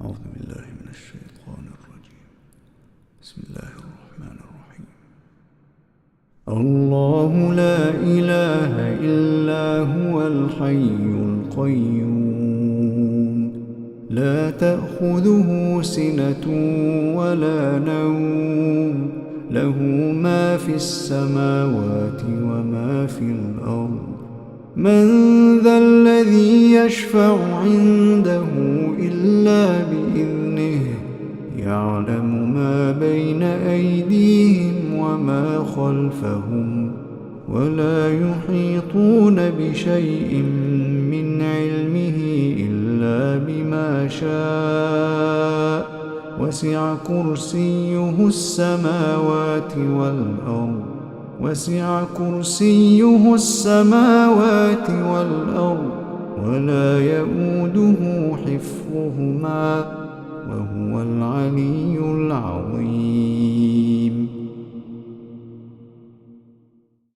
أعوذ بالله من الشيطان الرجيم. بسم الله الرحمن الرحيم. الله لا إله إلا هو الحي القيوم لا تأخذه سنة ولا نوم له ما في السماوات وما في الأرض من ذا الذي يشفع عنده إلا بإذنه يعلم ما بين أيديهم وما خلفهم ولا يحيطون بشيء من علمه إلا بما شاء وسع كرسيه السماوات والأرض ولا يئوده حفظهما وهو العلي العظيم.